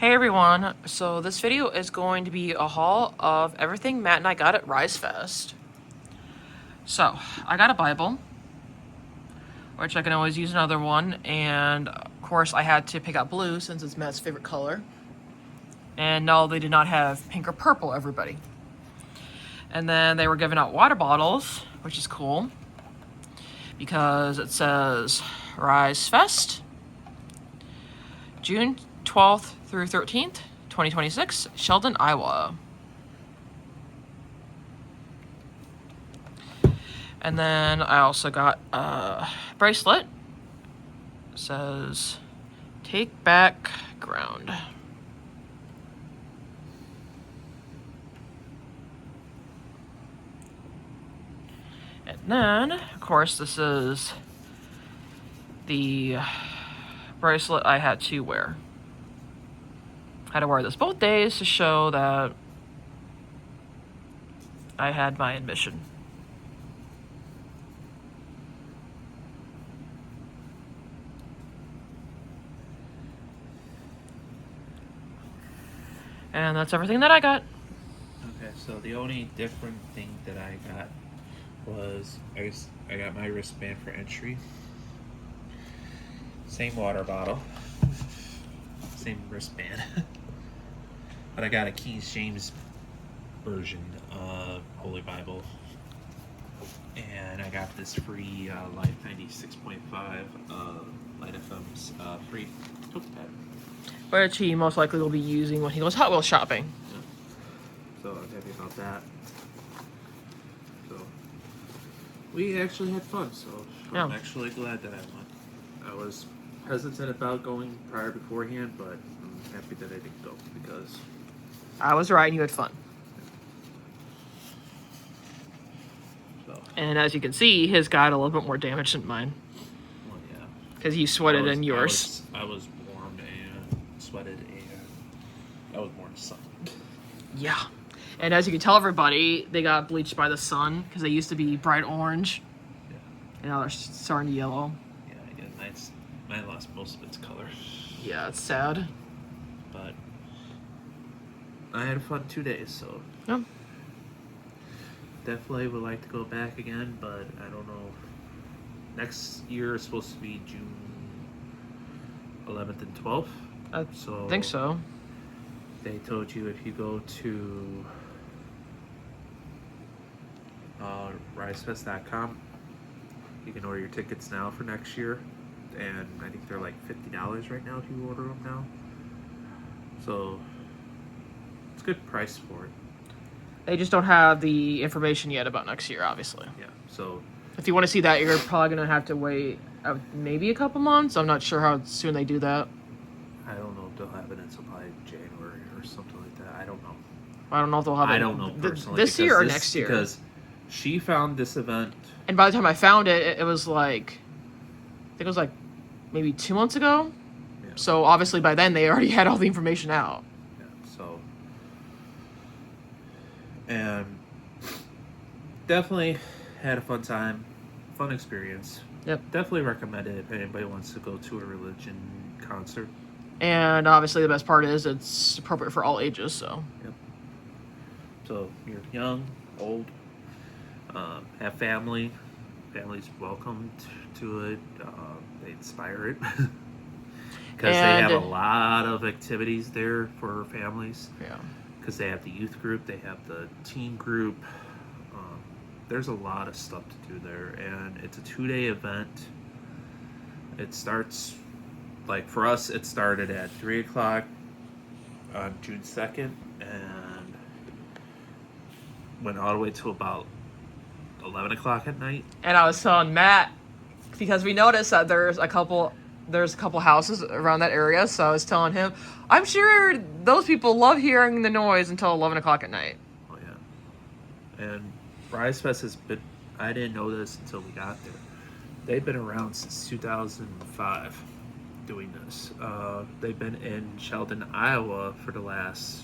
Hey everyone, so this video is going to be a haul of everything Matt and I got at Risefest. So, I got a Bible, which I can always use another one, and of course I had to pick out blue since it's Matt's favorite color. And no, they did not have pink or purple, everybody. And then they were giving out water bottles, which is cool, because it says Risefest, June 12th through 13th, 2026, Sheldon, Iowa. And then I also got a bracelet. It says, "Take back ground." And then, of course, this is the bracelet I had to wear. I had to wear this both days to show that I had my admission. And that's everything that I got. Okay, so the only different thing that I got was I got my wristband for entry. Same water bottle. Same wristband. But I got a King James version of Holy Bible. And I got this free Life 96.5 Light FM's free tote pad. Which he most likely will be using when he goes Hot Wheels shopping. Yeah. So I'm happy about that. So we actually had fun, so I'm actually glad that I went. I was hesitant about going beforehand, but I'm happy that I didn't go because I was right and you had fun. So. And as you can see, his got a little bit more damage than mine. Well, yeah. Because you sweated in yours. I was warm and sweated and I was more in the sun. Yeah. And as you can tell everybody, they got bleached by the sun because they used to be bright orange. Yeah. And now they're starting to yellow. Yeah, again, mine lost most of its color. Yeah, it's sad. But I had a fun 2 days, so Yeah. definitely would like to go back again, but I don't know. Next year is supposed to be June 11th and 12th. I think so. They told you if you go to risefest.com, you can order your tickets now for next year, and I think they're like $50 right now if you order them now. So it's a good price for it. They just don't have the information yet about next year, obviously. Yeah, so If you want to see that, you're probably going to have to wait maybe a couple months. I'm not sure how soon they do that. I don't know if they'll have it until probably January or something like that. I don't know. I don't know if they'll have it. I don't know personally. This year or next year. Because she found this event. And by the time I found it, it was like, I think it was like maybe 2 months ago. Yeah. So obviously by then they already had all the information out. Yeah, so. And definitely had a fun time. Fun experience. Yep. Definitely recommend it if anybody wants to go to a religion concert. And obviously the best part is it's appropriate for all ages, so. Yep. So you're young, old, have family. Family's welcome to it. They inspire it. Because they have a lot of activities there for families. Yeah. Because they have the youth group, they have the teen group. There's a lot of stuff to do there, and it's a 2-day event. It starts, like for us, it started at 3 o'clock on June 2nd, and went all the way to about 11 o'clock at night. And I was telling Matt, because we noticed that there's a couple houses around that area, so I was telling him, I'm sure those people love hearing the noise until 11 o'clock at night. Oh, yeah. And Risefest has been, I didn't know this until we got there. They've been around since 2005 doing this. They've been in Sheldon, Iowa for the last,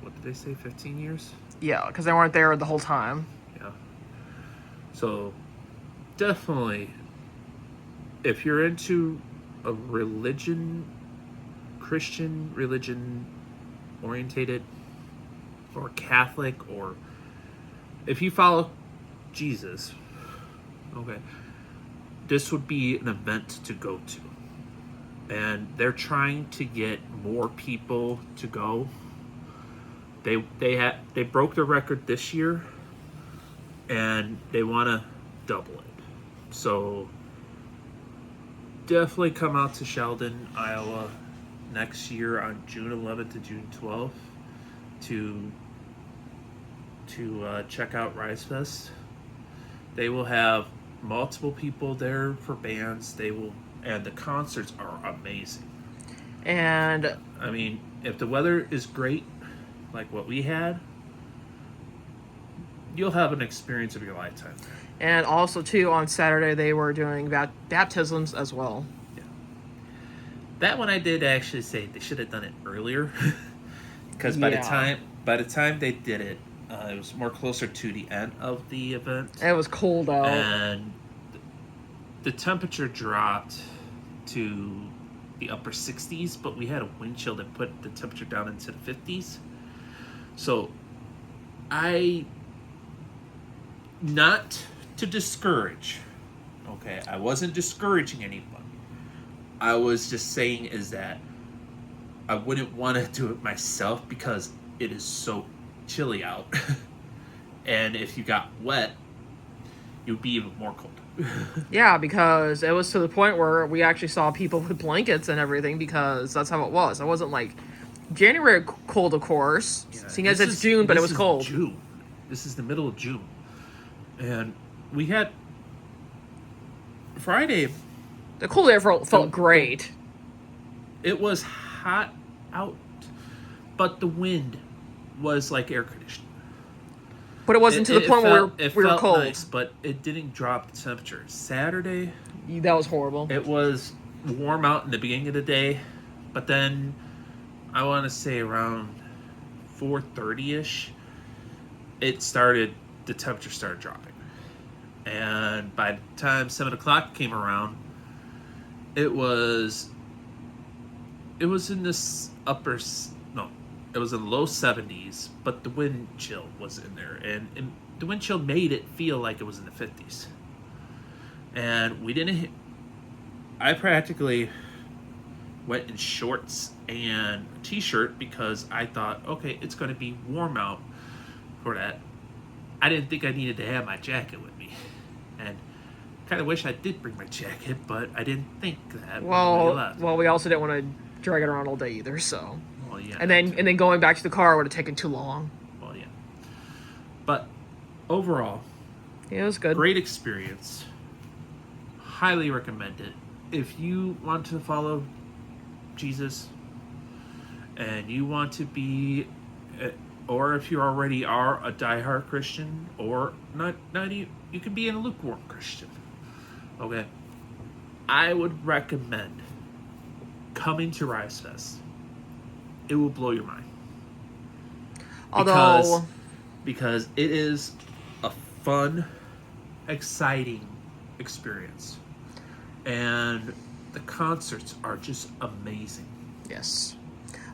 what did they say, 15 years? Yeah, because they weren't there the whole time. Yeah. So, definitely, if you're into a religion, Christian religion orientated or Catholic, or if you follow Jesus, okay, this would be an event to go to. And they're trying to get more people to go. They broke the record this year, and they want to double it. So definitely come out to Sheldon, Iowa next year on June 11th to June 12th to check out Risefest. They will have multiple people there for bands. And the concerts are amazing. And I mean, if the weather is great, like what we had, you'll have an experience of your lifetime. And also, too, on Saturday, they were doing baptisms as well. Yeah. That one I did actually say they should have done it earlier. Because by the time they did it, it was more closer to the end of the event. It was cold out. And the temperature dropped to the upper 60s, but we had a wind chill that put the temperature down into the 50s. So not to discourage, okay, I wasn't discouraging anyone. I was just saying is that I wouldn't want to do it myself because it is so chilly out. And if you got wet, you'd be even more cold. Yeah, because it was to the point where we actually saw people with blankets and everything, because that's how it was. It wasn't like January cold, of course, seeing as it's June, but it was cold. June. This is the middle of June. And we had Friday. The cold air felt great. It was hot out, but the wind was like air conditioning. But it wasn't to the point where we were cold. Nice, but it didn't drop the temperature. Saturday, that was horrible. It was warm out in the beginning of the day, but then I want to say around 4:30ish, the temperature started dropping. And by the time 7 o'clock came around, it was in this it was in low 70s, but the wind chill was in there, and the wind chill made it feel like it was in the 50s. And I practically went in shorts and a t-shirt because I thought, okay, it's going to be warm out for that. I didn't think I needed to have my jacket with me, and kind of wish I did bring my jacket, but I didn't think that. Well, we also didn't want to drag it around all day either, so. Well, yeah. And then going back to the car would have taken too long. Well, yeah. But overall, yeah, it was good. Great experience. Highly recommend it. If you want to follow Jesus and you want to be, or if you already are a diehard Christian, or not you can be a lukewarm Christian. Okay, I would recommend coming to Risefest. It will blow your mind. Because it is a fun, exciting experience. And the concerts are just amazing. Yes.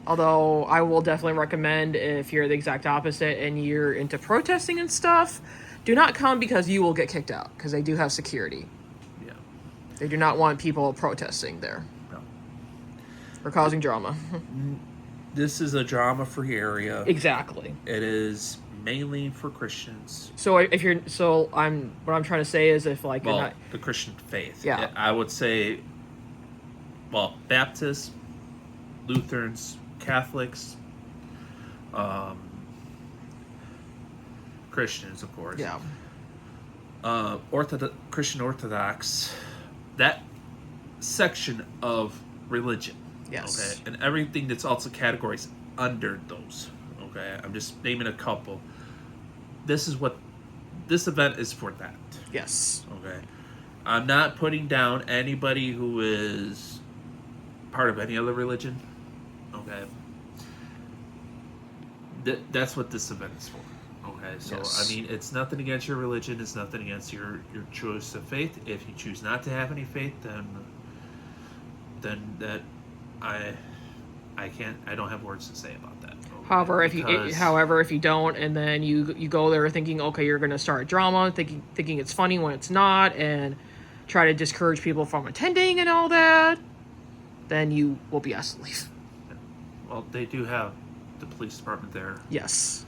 Although I will definitely recommend, if you're the exact opposite and you're into protesting and stuff, do not come, because you will get kicked out, because they do have security. Yeah. They do not want people protesting there. No. Or causing drama. This is a drama-free area. Exactly. It is mainly for Christians. So what I'm trying to say is, if like the Christian faith. Yeah. I would say, Baptists, Lutherans, Catholics, Christians, of course. Yeah. Christian Orthodox, that section of religion. Yes. Okay, and everything that's also categories under those. Okay, I'm just naming a couple. This event is for that. Yes. Okay, I'm not putting down anybody who is part of any other religion. Okay, that's what this event is for. Okay, so yes. I mean, it's nothing against your religion. It's nothing against your choice of faith. If you choose not to have any faith, then I don't have words to say about that. Okay? However, Because if you don't, and then you go there thinking, okay, you're going to start drama, thinking it's funny when it's not, and try to discourage people from attending and all that, then you will be asked to leave. well, they do have the police department there. Yes.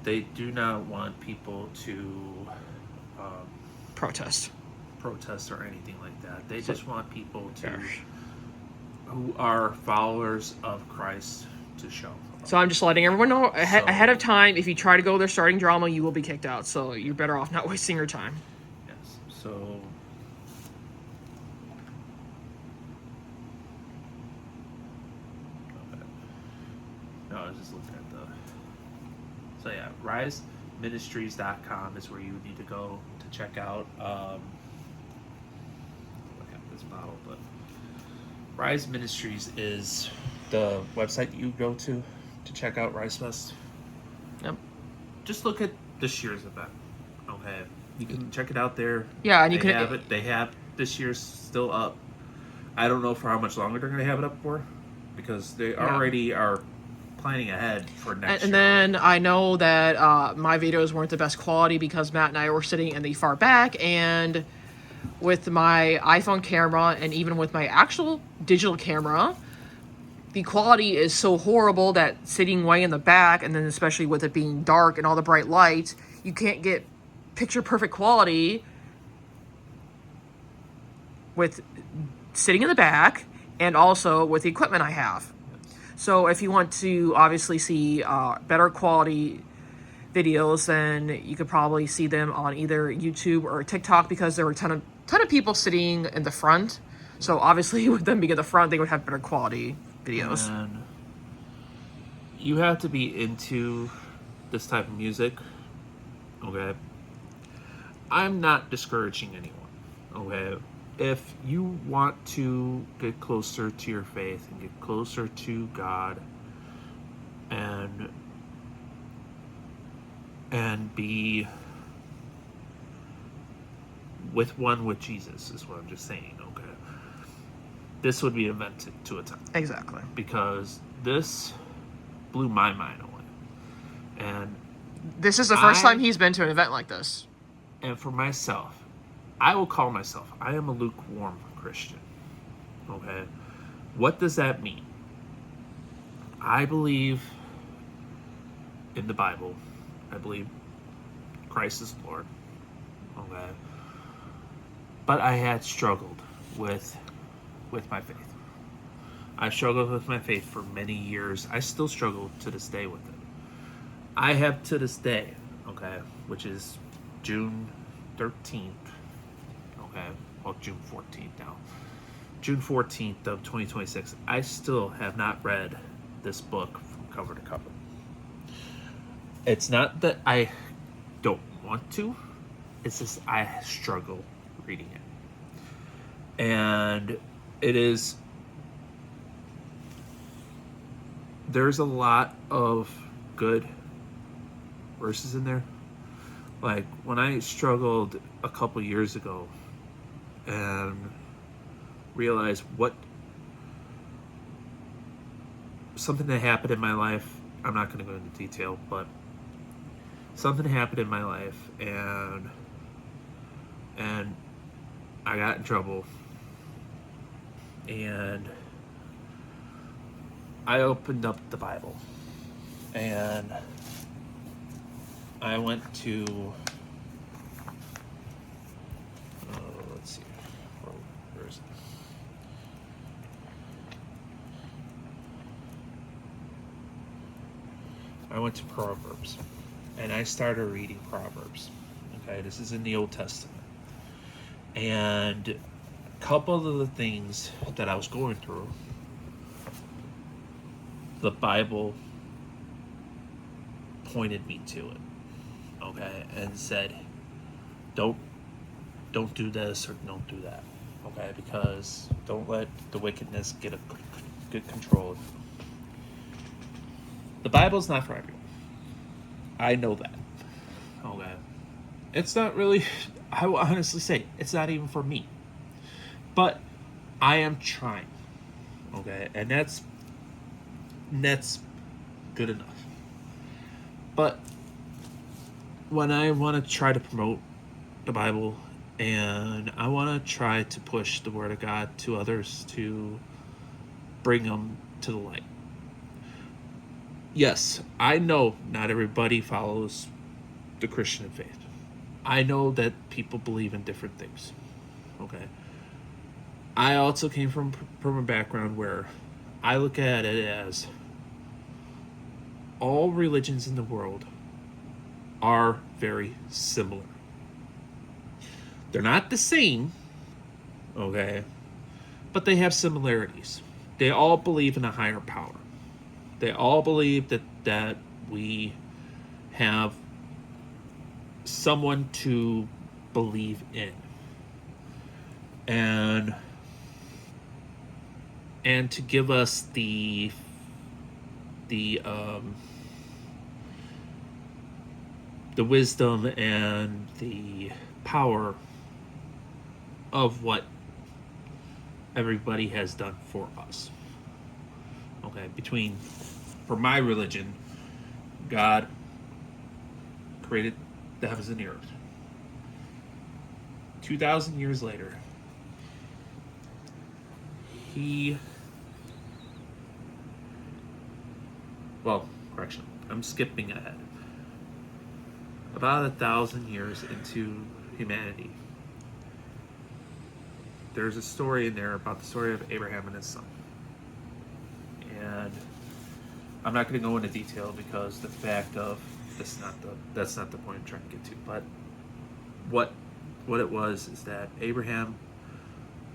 They do not want people to Protest or anything like that. They So- just want people to Yeah. who are followers of Christ to show. So I'm just letting everyone know So- ahead of time, if you try to go there starting drama, you will be kicked out. So you're better off not wasting your time. Yes. So okay. No, I was just looking at the. So yeah, riseministries.com is where you need to go to check out. Look at this bottle, but Rise Ministries is the website you go to check out Risefest. Yep. Just look at this year's event. Okay, you can check it out there. Yeah, and you They can have it. They have this year's still up. I don't know for how much longer they're going to have it up for, because they already are planning ahead for next And year. then I know that my videos weren't the best quality because Matt and I were sitting in the far back, and with my iPhone camera and even with my actual digital camera, the quality is so horrible that sitting way in the back, and then especially with it being dark and all the bright lights, you can't get picture perfect quality with sitting in the back and also with the equipment I have. So if you want to obviously see better quality videos, then you could probably see them on either YouTube or TikTok, because there were a ton of people sitting in the front. So obviously with them being at the front, they would have better quality videos. And you have to be into this type of music. Okay. I'm not discouraging anyone. Okay. If you want to get closer to your faith and get closer to God and be with Jesus, is what I'm just saying. Okay. This would be invented to attend. Exactly. Because this blew my mind away. And This is the first time he's been to an event like this. And for myself, I will call myself, I am a lukewarm Christian. Okay? What does that mean? I believe in the Bible. I believe Christ is Lord. Okay? But I had struggled with my faith. I struggled with my faith for many years. I still struggle to this day with it. I have to this day, okay, which is June 13th, okay, well, June 14th now. June 14th of 2026, I still have not read this book from cover to cover. It's not that I don't want to, it's just I struggle reading it. And it is, there's a lot of good verses in there. Like when I struggled a couple years ago and realized something that happened in my life, I'm not going to go into detail, but something happened in my life and I got in trouble, and I opened up the Bible and I went to let's see, where is it? I went to Proverbs and I started reading Proverbs. Okay, this is in the Old Testament. And a couple of the things that I was going through, the Bible pointed me to it, okay, and said, don't do this or don't do that, okay, because don't let the wickedness get a good control of you. The Bible's not for everyone. I know that, okay. It's not really, I will honestly say, it's not even for me. But I am trying, okay, and that's And that's good enough. But when I want to try to promote the Bible and I want to try to push the Word of God to others to bring them to the light. Yes, I know not everybody follows the Christian faith. I know that people believe in different things. Okay. I also came from a background where I look at it as all religions in the world are very similar. They're not the same, okay, but they have similarities. They all believe in a higher power. They all believe that we have someone to believe in. And to give us the wisdom and the power of what everybody has done for us. Okay, for my religion, God created the heavens and the earth. 2,000 years later, I'm skipping ahead. About 1,000 years into humanity, there's a story in there about the story of Abraham and his son. And I'm not going to go into detail because the fact of that's not the point I'm trying to get to. But what it was is that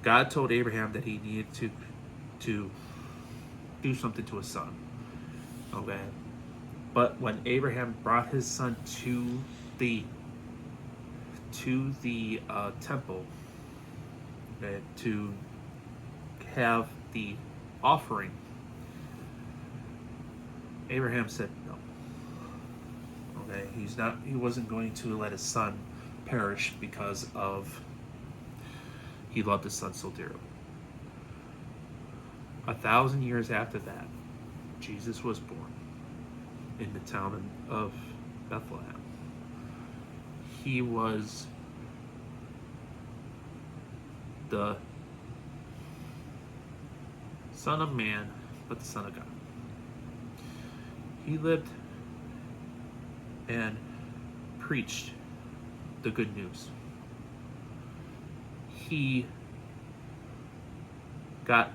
God told Abraham that he needed to do something to his son. Okay. But when Abraham brought his son to the temple, okay, to have the offering, Abraham said no. Okay, he wasn't going to let his son perish because of he loved his son so dearly. 1,000 years after that, Jesus was born in the town of Bethlehem. He was the Son of Man, but the Son of God. He lived and preached the good news. He got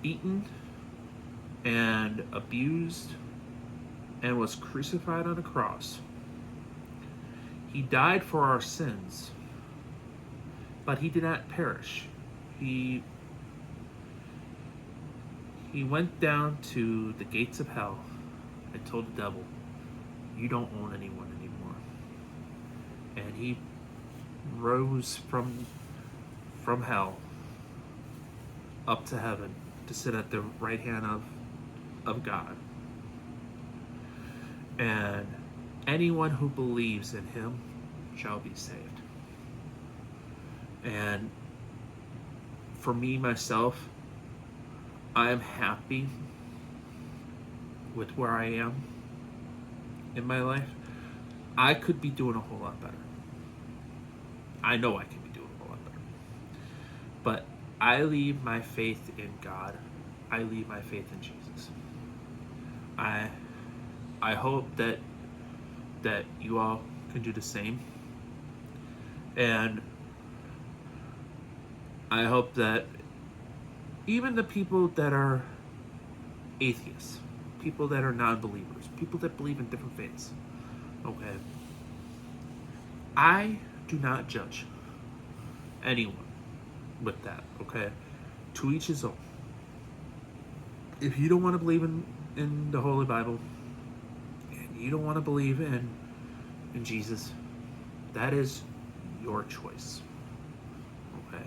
beaten and abused and was crucified on a cross. He died for our sins, but he did not perish. He went down to the gates of hell and told the devil, "You don't own anyone anymore." And he rose from hell up to heaven to sit at the right hand of God. And anyone who believes in him shall be saved. And for me, myself, I am happy with where I am in my life. I could be doing a whole lot better. I know I could be doing a whole lot better. But I leave my faith in God. I leave my faith in Jesus. I hope that you all can do the same. And I hope that even the people that are atheists, people that are non-believers, people that believe in different faiths, okay, I do not judge anyone with that, okay? To each his own. If you don't want to believe in the Holy Bible, and you don't want to believe in Jesus, that is your choice, okay?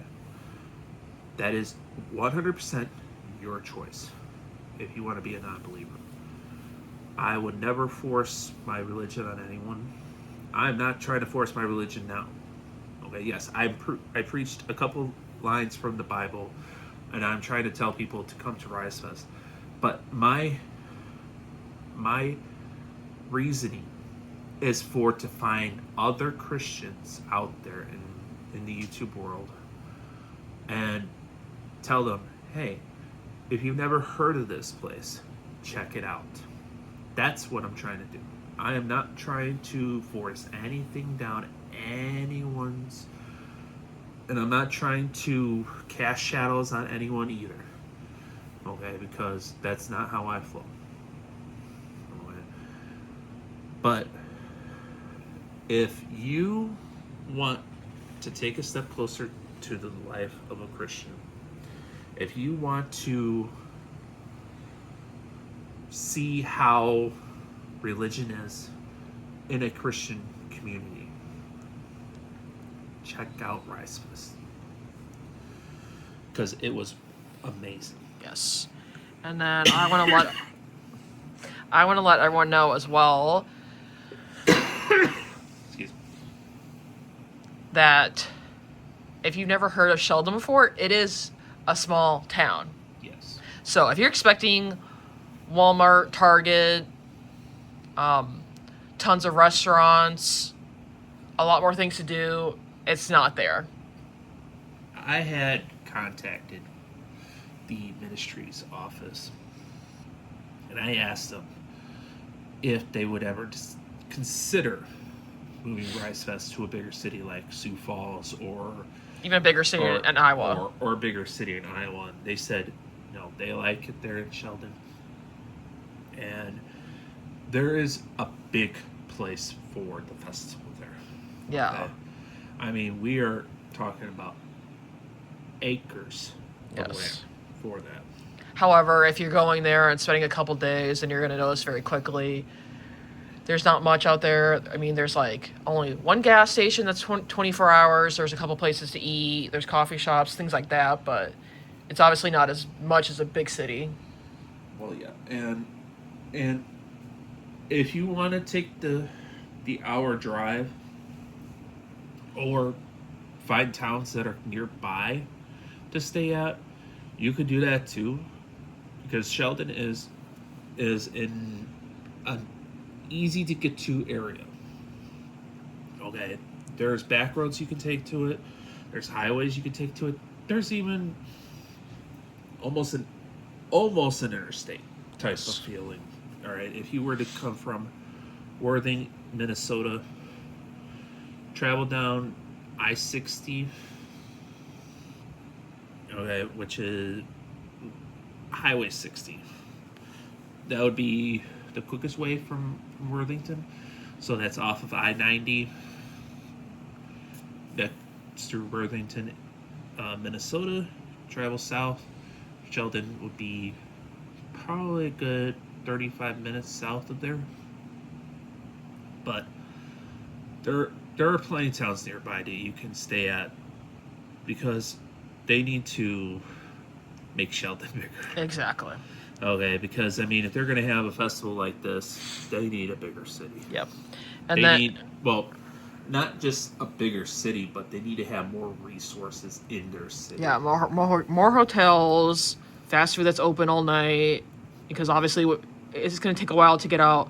That is 100% your choice if you want to be a non-believer. I would never force my religion on anyone. I'm not trying to force my religion now. Okay, yes, I preached a couple lines from the Bible, and I'm trying to tell people to come to Risefest. But my reasoning is for to find other Christians out there in the YouTube world and tell them, hey, if you've never heard of this place, check it out. That's what I'm trying to do. I am not trying to force anything down anyone's, and I'm not trying to cast shadows on anyone either. Okay, because that's not how I flow. Okay. But if you want to take a step closer to the life of a Christian, if you want to see how religion is in a Christian community, check out Risefest. Because it was amazing. Yes. And then I want to let everyone know as well Excuse me. that if you've never heard of Sheldon before, it is a small town. Yes. So if you're expecting Walmart, Target, tons of restaurants, a lot more things to do, it's not there. I had contacted the ministry's office and I asked them if they would ever consider moving Risefest to a bigger city like Sioux Falls or Even a bigger city in Iowa. or a bigger city in Iowa. And they said no, they like it there in Sheldon. And there is a big place for the festival there. Yeah. Okay? I mean, we are talking about acres of Yes. land for that. However, if you're going there and spending a couple days, then you're going to notice very quickly there's not much out there. I mean, there's like only one gas station that's 24 hours. There's a couple places to eat. There's coffee shops, things like that. But it's obviously not as much as a big city. Well, yeah, and if you want to take the hour drive or find towns that are nearby to stay at, you could do that too, because Sheldon is in an easy to get to area. Okay, there's back roads you can take to it. There's highways you can take to it. There's even almost an interstate type of feeling. All right, if you were to come from Worthing, Minnesota, travel down I-60, okay, which is Highway 60. That would be the quickest way from Worthington. So that's off of I-90. That's through Worthington, Minnesota. Travel south. Sheldon would be probably a good 35 minutes south of there. But there are plenty of towns nearby that you can stay at because they need to make Sheldon bigger. Exactly. Okay, because I mean, if they're going to have a festival like this, they need a bigger city. Yep. And they then need, well, not just a bigger city, but they need to have more resources in their city. yeah, more hotels, fast food that's open all night, because obviously it's going to take a while to get out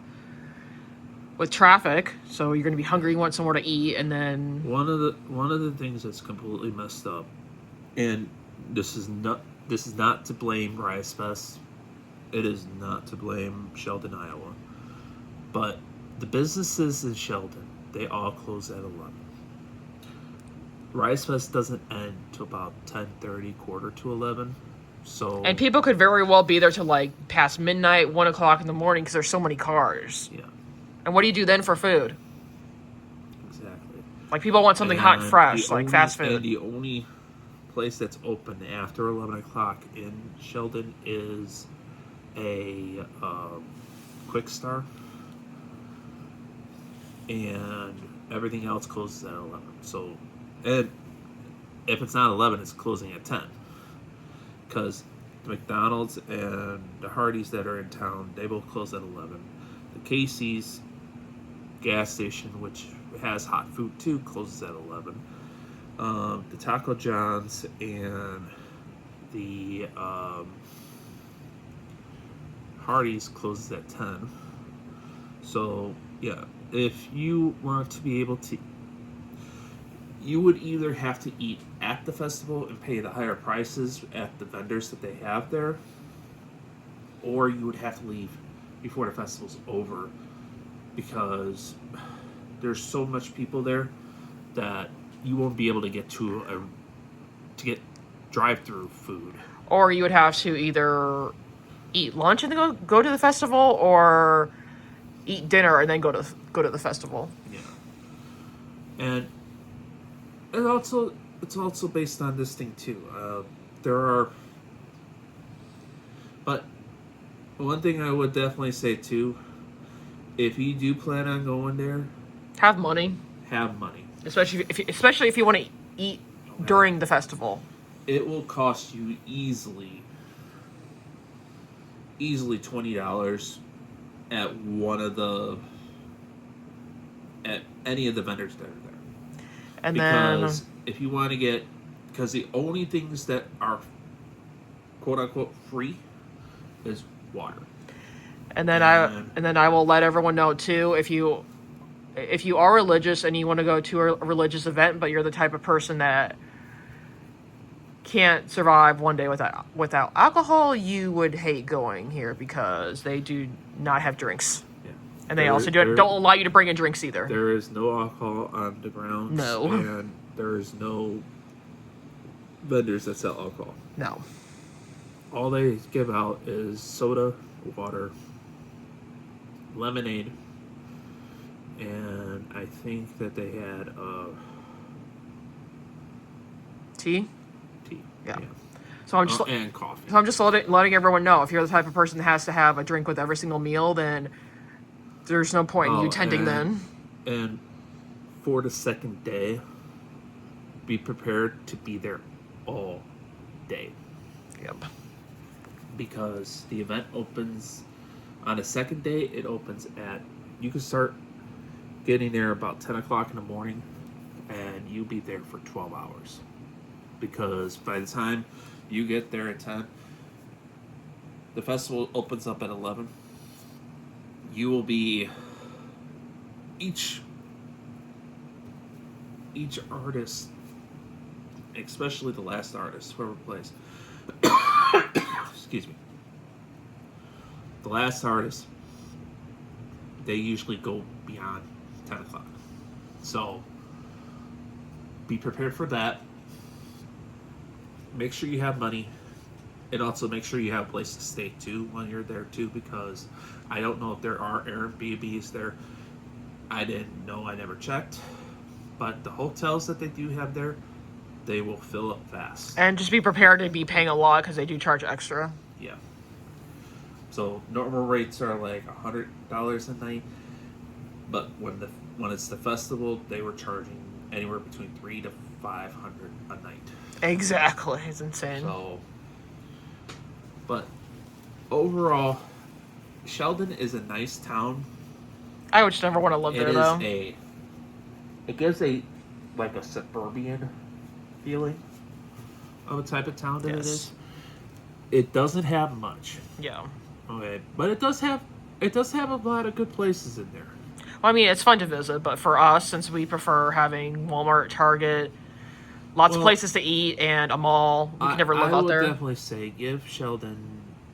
with traffic. So you're going to be hungry, you want somewhere to eat, and then One of the things that's completely messed up, and this is not to blame Risefest. It is not to blame Sheldon, Iowa. But the businesses in Sheldon, they all close at 11. Risefest doesn't end till about 10:30, quarter to 11. So and people could very well be there till like past midnight, 1 o'clock in the morning because there's so many cars. yeah, And what do you do then for food? exactly. Like people want something hot and And fresh, the like only- fast food. And the only place that's open after 11 o'clock in Sheldon is a Quick Star, and everything else closes at 11. So, and if it's not 11, it's closing at 10. Because the McDonald's and the Hardee's that are in town, they both close at 11. The Casey's gas station, which has hot food too, closes at 11. The Taco John's and the parties closes at 10. So yeah, if you want to be able to, you would either have to eat at the festival and pay the higher prices at the vendors that they have there, or you would have to leave before the festival's over, because there's so much people there that you won't be able to get to get drive-through food. Or you would have to either eat lunch and then go to the festival, or eat dinner and then go to the festival. Yeah, and it's also based on this thing too. There are, but one thing I would definitely say too, if you do plan on going there, Have money, have money. especially if you want to eat during the festival. It will cost you easily $20 at at any of the vendors that are there. And Because then if you want to get, because the only things that are quote unquote free is water. and then I will let everyone know too, if you are religious and you want to go to a religious event, but you're the type of person that can't survive one day without alcohol, you would hate going here because they do not have drinks. Yeah. And they also don't allow you to bring in drinks either. There is no alcohol on the grounds. No. And there is no vendors that sell alcohol. No. All they give out is soda, water, lemonade, and I think that they had Tea? tea. Yeah. So I'm just and coffee. So I'm just letting everyone know, if you're the type of person that has to have a drink with every single meal, then there's no point in you tending then. And for the second day, be prepared to be there all day. Yep. Because the event opens on the second day. It opens you can start getting there about 10 o'clock in the morning, and you'll be there for 12 hours. Because by the time you get there at 10, the festival opens up at 11. You will be each artist, especially the last artist, whoever plays. Excuse me. The last artist, they usually go beyond 10 o'clock. So be prepared for that. Make sure you have money, and also make sure you have a place to stay too when you're there too, because I don't know if there are Airbnbs there. I didn't know, I never checked, but the hotels that they do have there, they will fill up fast. And just be prepared to be paying a lot because they do charge extra. Yeah. So normal rates are like $100 a night, but when it's the festival, they were charging anywhere between $300 to $500 a night. Exactly, it's insane. So, but overall, Sheldon is a nice town. I would just never want to live there though. It gives a suburban feeling of a type of town that it is. It doesn't have much. Yeah. Okay, but it does have a lot of good places in there. Well, I mean, it's fun to visit, but for us, since we prefer having Walmart, Target, lots of places to eat, and a mall, we can never live out there. I would definitely say give Sheldon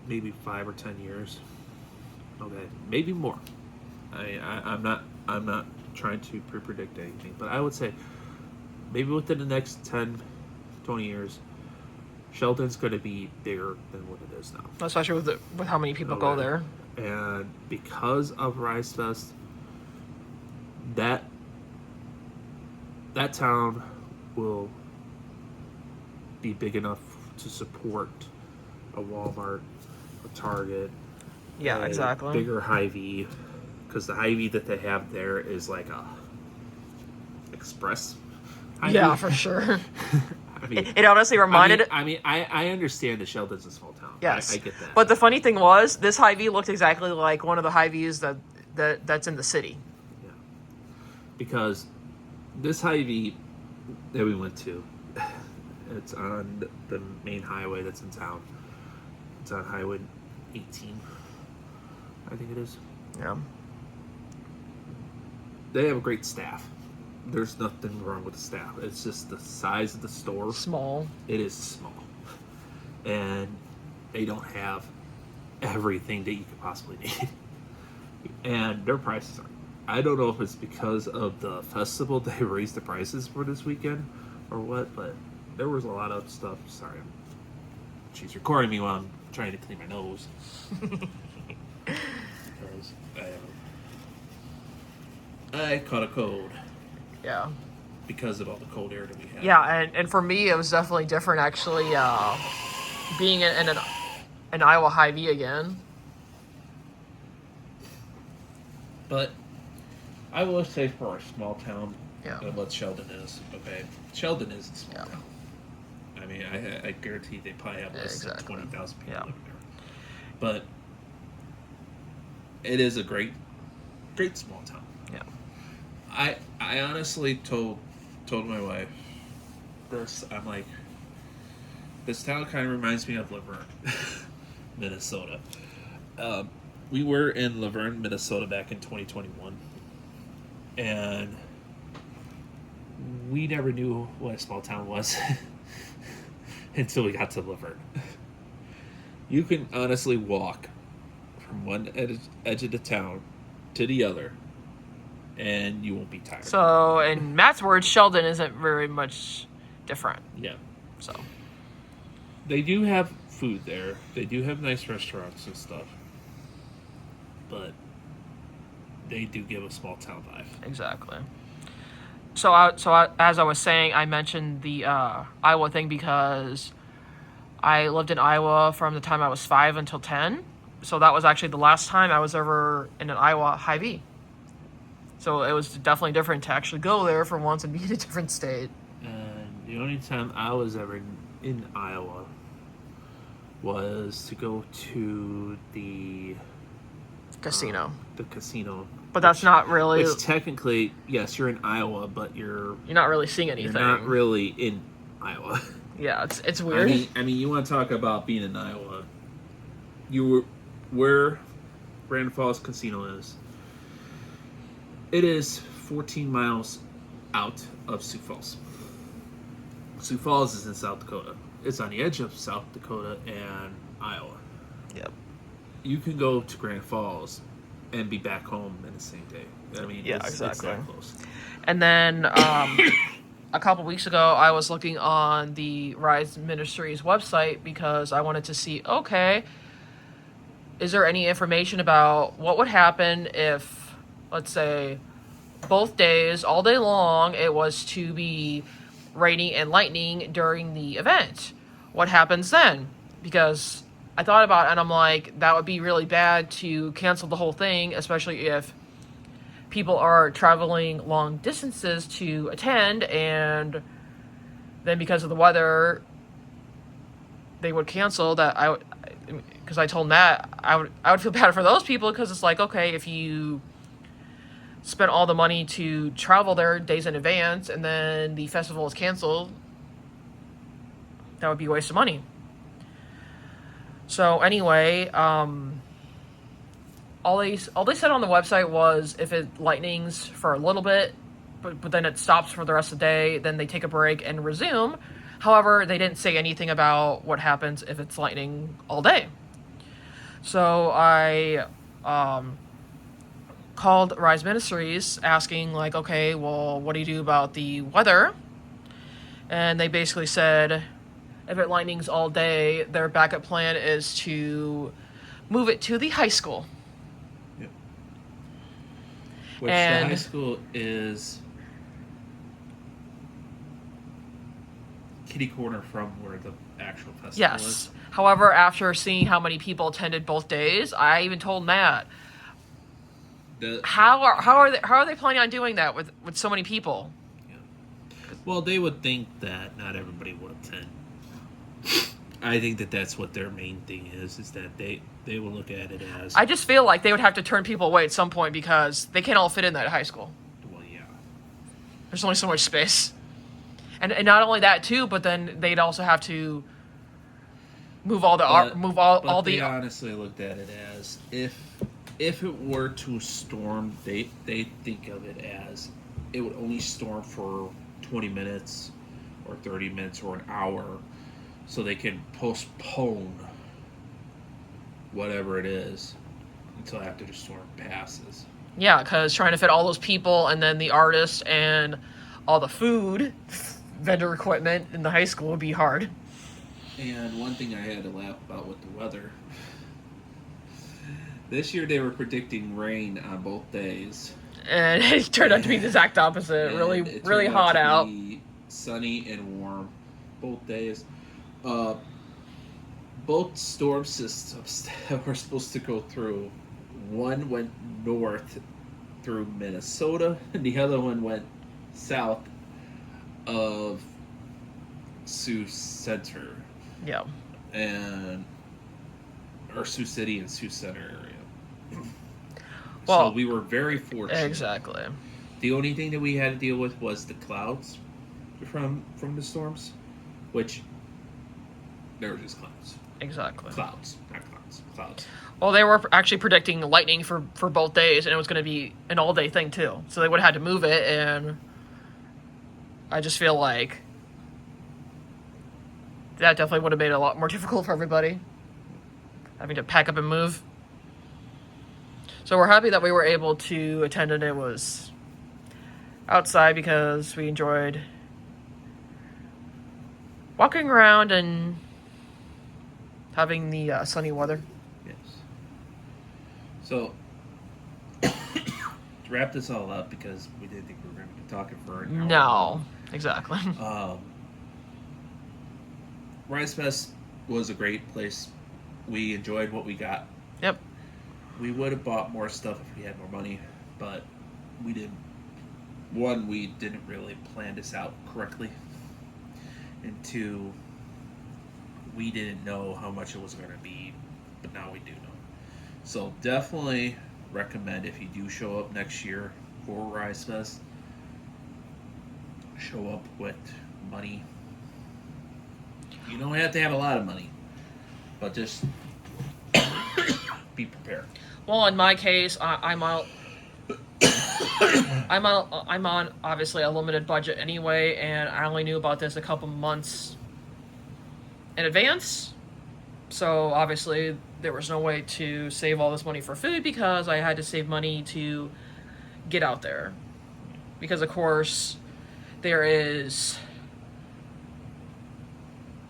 maybe 5 or 10 years. Okay, maybe more. I'm not trying to predict anything, but I would say maybe within the next 10, 20 years, Sheldon's going to be bigger than what it is now. Especially with how many people go there. And because of Risefest, that town will be big enough to support a Walmart, a Target, Yeah, exactly. bigger Hy-Vee, because the Hy-Vee that they have there is like a express Hy-Vee. Yeah, for sure. I mean, it honestly reminded. I understand that Sheldon's a small town. Yes, I get that. But the funny thing was, this Hy-Vee looked exactly like one of the Hy-Vees that's in the city. Yeah, because this Hy-Vee that we went to, it's on the main highway that's in town. It's on Highway 18. I think it is. Yeah. They have a great staff. There's nothing wrong with the staff. It's just the size of the store. Small. It is small. And they don't have everything that you could possibly need. And their prices are... I don't know if it's because of the festival they raised the prices for this weekend or what, but there was a lot of stuff. Sorry. She's recording me while I'm trying to clean my nose. Because I caught a cold. Yeah. Because of all the cold air that we had. Yeah, and for me, it was definitely different, actually, being in an Iowa Hy-Vee again. But I will say for a small town, Yeah. what Sheldon is, okay? Sheldon is a small Yeah. town. I mean, I guarantee they probably have less than 20,000 people living there. But it is a great small town. Yeah. I honestly told my wife I'm like, this town kind of reminds me of Laverne, Minnesota. We were in Laverne, Minnesota back in 2021, and we never knew what a small town was until we got to Laverne. You can honestly walk from one edge of the town to the other, and you won't be tired. So, in Matt's words, Sheldon isn't very much different. Yeah. So, they do have food there. They do have nice restaurants and stuff. But they do give a small town vibe. exactly. So, as I was saying, I mentioned the Iowa thing because I lived in Iowa from the time I was 5 until 10. So that was actually the last time I was ever in an Iowa Hy-Vee. So it was definitely different to actually go there for once and be in a different state. And the only time I was ever in Iowa was to go to the Casino. The casino. But that's not really... Which technically, yes, you're in Iowa, but you're not really seeing anything. You're not really in Iowa. Yeah, it's weird. I mean, you want to talk about being in Iowa. You were where Grand Falls Casino is. It is 14 miles out of Sioux Falls. Sioux Falls is in South Dakota. It's on the edge of South Dakota and Iowa. Yep. You can go to Grand Falls and be back home in the same day. I mean, yeah, it's exactly. that close. And then a couple weeks ago, I was looking on the Rise Ministries website because I wanted to see, okay, is there any information about what would happen if, let's say, both days, all day long, it was to be raining and lightning during the event? What happens then? Because I thought about it and I'm like, that would be really bad to cancel the whole thing, especially if people are traveling long distances to attend, and then because of the weather, they would cancel that. Because I told Matt, I would feel bad for those people, because it's like, okay, if you spent all the money to travel there days in advance and then the festival is canceled, that would be a waste of money. So anyway, all they said on the website was if it lightnings for a little bit, but then it stops for the rest of the day, then they take a break and resume. However, they didn't say anything about what happens if it's lightning all day. So I called Rise Ministries asking, like, okay, well, what do you do about the weather? And they basically said, if it lightnings all day, their backup plan is to move it to the high school. Yep. Which the high school is kitty corner from where the actual festival is. However, after seeing how many people attended both days, I even told Matt, how are they planning on doing that with so many people? Yeah. Well, they would think that not everybody would attend. I think that's what their main thing is that they will look at it as... I just feel like they would have to turn people away at some point because they can't all fit in that high school. Well, yeah. There's only so much space. And not only that too, but then they'd also have to move all the They honestly looked at it as if if it were to storm, they think of it as it would only storm for 20 minutes or 30 minutes or an hour, so they can postpone whatever it is until after the storm passes. Yeah, because trying to fit all those people and then the artists and all the food vendor equipment in the high school would be hard. And one thing I had to laugh about with the weather, this year they were predicting rain on both days. And it turned out to be the exact opposite. And really, it really turned hot to out. be sunny and warm both days. Both storm systems that were supposed to go through, one went north through Minnesota, and the other one went south of Sioux Center. Yeah. Or Sioux City and Sioux Center area. Well, so we were very fortunate. Exactly. The only thing that we had to deal with was the clouds from the storms, which they were just clouds. Exactly. Clouds, not clouds. Clouds. Well, they were actually predicting lightning for both days, and it was going to be an all-day thing, too. So they would have had to move it, and I just feel like that definitely would have made it a lot more difficult for everybody, having to pack up and move. So we're happy that we were able to attend, and it was outside because we enjoyed walking around and having the sunny weather. Yes. So, to wrap this all up, because we didn't think we were going to be talking for an hour. No, exactly. Risefest was a great place. We enjoyed what we got. Yep. We would have bought more stuff if we had more money, but we didn't. One, we didn't really plan this out correctly. And two, we didn't know how much it was going to be, but now we do know. So definitely recommend, if you do show up next year for Risefest, show up with money. You don't have to have a lot of money, but just be prepared. Well, in my case, I'm on obviously a limited budget anyway, and I only knew about this a couple months in advance. So obviously there was no way to save all this money for food because I had to save money to get out there. Because of course there's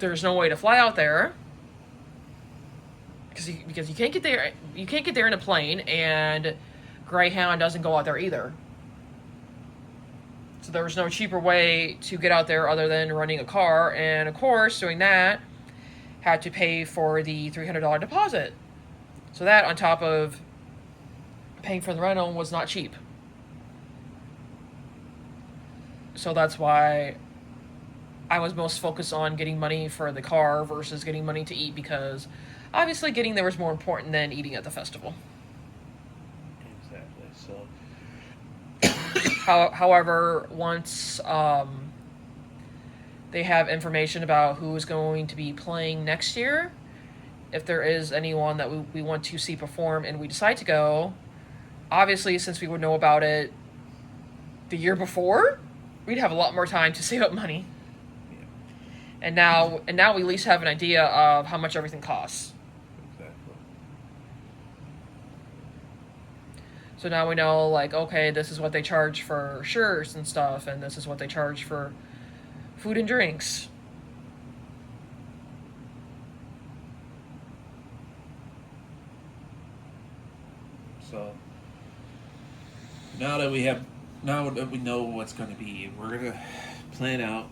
no way to fly out there. Because you can't get there in a plane, and Greyhound doesn't go out there either. So there was no cheaper way to get out there other than renting a car, and of course doing that had to pay for the $300 deposit. So that, on top of paying for the rental, was not cheap. So that's why I was most focused on getting money for the car versus getting money to eat, because obviously getting there was more important than eating at the festival. Exactly. So, however, once they have information about who is going to be playing next year, if there is anyone that we want to see perform and we decide to go, obviously since we would know about it the year before, we'd have a lot more time to save up money. yeah. And now we at least have an idea of how much everything costs. Exactly. So now we know, like, okay, this is what they charge for shirts and stuff, and this is what they charge for food and drinks. So now that we know what's going to be, we're going to plan out.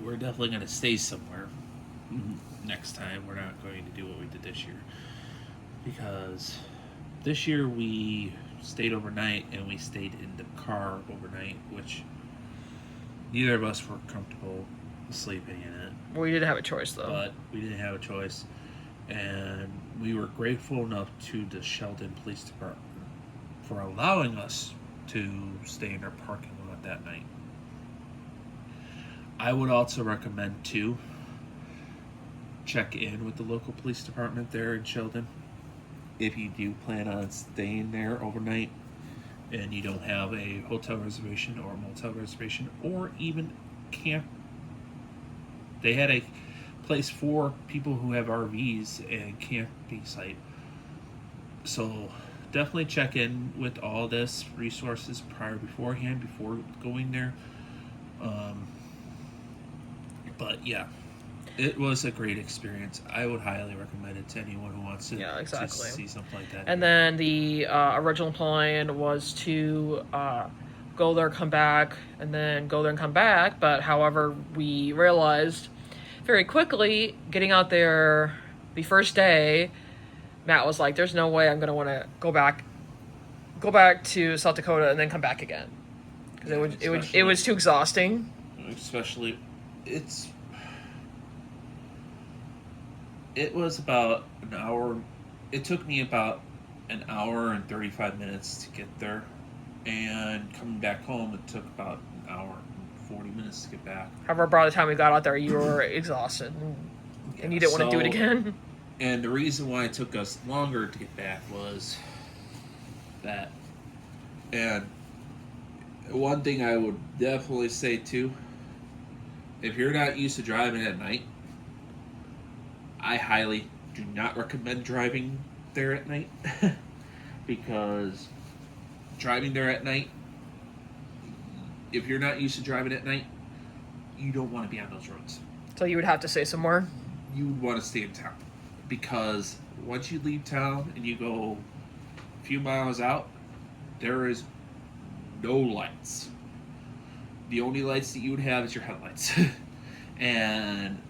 We're definitely going to stay somewhere next time. We're not going to do what we did this year, because this year we stayed overnight, and we stayed in the car overnight, which neither of us were comfortable sleeping in it. We didn't have a choice, though. But we didn't have a choice, and we were grateful enough to the Sheldon Police Department for allowing us to stay in their parking lot that night. I would also recommend, too, check in with the local police department there in Sheldon. if you do plan on staying there overnight and you don't have a hotel reservation or a motel reservation or even camp. They had a place for people who have RVs and camping site. So definitely check in with all this resources beforehand before going there. But yeah, it was a great experience. I would highly recommend it to anyone who wants to, to see something like that. And then the original plan was to go there, come back, and then go there and come back. But however, we realized very quickly getting out there the first day, Matt was like, "There's no way I'm going to want to go back to South Dakota and then come back again because it was too exhausting." Especially, it was about an hour. It took me about an hour and 35 minutes to get there, and coming back home, it took about an hour and 40 minutes to get back. However, by the time we got out there, you were exhausted, and you didn't want to do it again. And the reason why it took us longer to get back was that. And one thing I would definitely say too, if you're not used to driving at night, I highly do not recommend driving there at night because driving there at night, if you're not used to driving at night, you don't want to be on those roads. So you would have to say some more? You would want to stay in town because once you leave town and you go a few miles out, there is no lights. The only lights that you would have is your headlights. And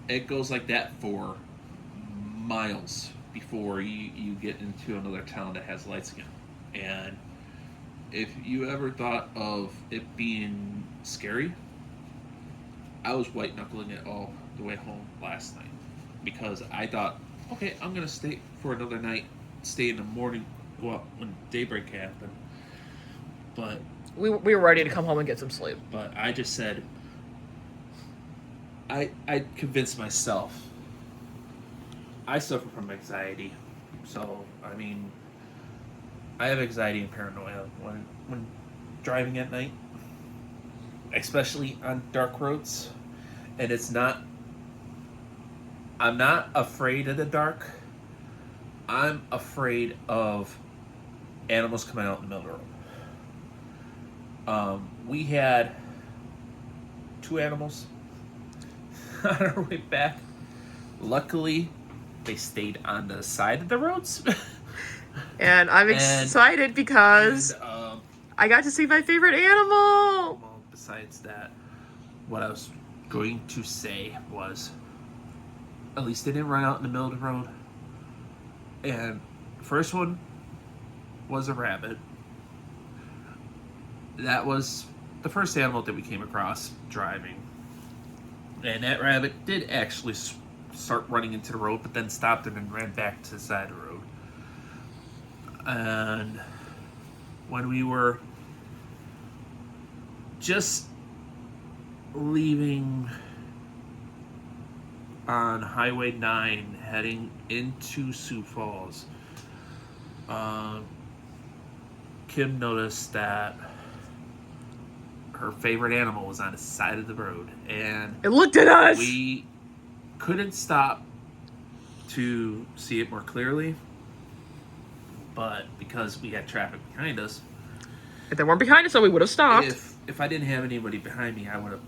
it goes like that for miles before you get into another town that has lights again. And if you ever thought of it being scary, I was white knuckling it all the way home last night because I thought, okay, I'm gonna stay for another night, stay in the morning, go out when daybreak happened. But we were ready to come home and get some sleep. But I just said, I convinced myself. I suffer from anxiety, so I mean, I have anxiety and paranoia when driving at night, especially on dark roads. And I'm not afraid of the dark. I'm afraid of animals coming out in the middle of the road. We had 2 animals on our way back. Luckily, they stayed on the side of the roads. And I'm excited because I got to see my favorite animal. Well, besides that, what I was going to say was, at least they didn't run out in the middle of the road. And the first one was a rabbit. That was the first animal that we came across driving. And that rabbit did actually start running into the road, but then stopped and then ran back to the side of the road. And when we were just leaving on Highway 9 heading into Sioux Falls, Kim noticed that her favorite animal was on the side of the road, and it looked at us. We couldn't stop to see it more clearly, but because we had traffic behind us, if they weren't behind us, so we would have stopped. If I didn't have anybody behind me, I would have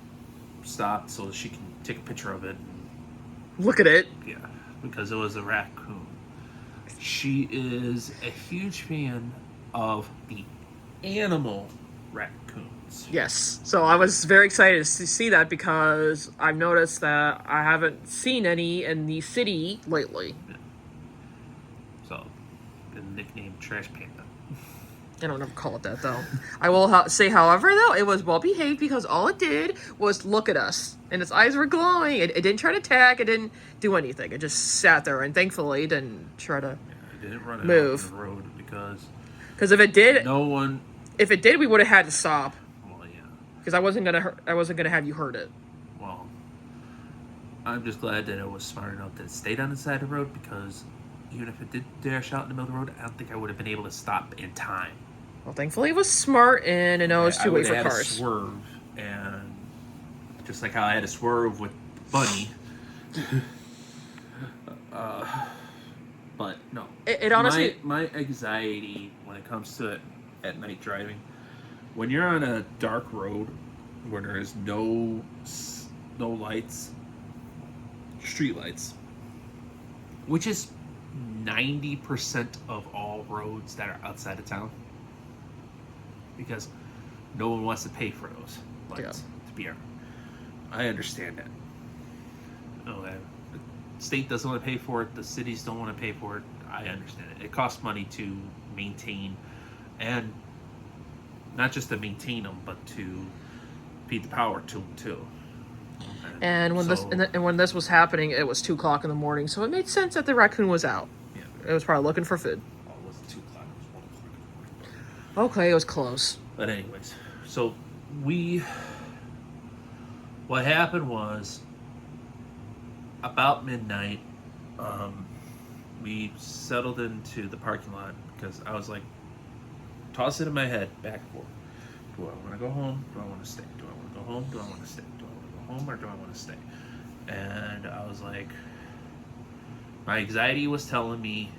stopped so that she can take a picture of it. Look at it. Yeah, because it was a raccoon. She is a huge fan of the animal raccoons. Yes, so I was very excited to see that because I've noticed that I haven't seen any in the city lately. Yeah. So, the nickname Trash Panda. I don't ever call it that, though. I will say, however, though, it was well behaved because all it did was look at us. And its eyes were glowing. It didn't try to attack. It didn't do anything. It just sat there, and thankfully didn't try to it didn't run move. Out the road because if it did, if it did, we would have had to stop. Well, yeah. Because I wasn't gonna have you hurt it. Well, I'm just glad that it was smart enough that it stayed on the side of the road because even if it did dash out in the middle of the road, I don't think I would have been able to stop in time. Well, thankfully it was smart and it knows I to would wait for have had to cars. swerve, and just like how I had to swerve with Bunny. But no, It honestly, my anxiety when it comes to it at night driving, when you're on a dark road where there is no lights, street lights, which is 90% of all roads that are outside of town, because no one wants to pay for those lights. To be honest, I understand that. Okay. The state doesn't want to pay for it. The cities don't want to pay for it. I understand it. It costs money to maintain, and not just to maintain them, but to feed the power to them too. and when when this was happening, it was 2 o'clock in the morning, so it made sense that the raccoon was out. Yeah. It was probably looking for food. Oh, it wasn't 2 o'clock. It was 1 o'clock. Okay, it was close. But anyways, so what happened was about midnight, we settled into the parking lot because I was like, toss it in my head back and forth. Do I want to go home? Do I want to stay? Do I want to go home? Do I want to stay? Do I want to go home or do I want to stay? And I was like, my anxiety was telling me,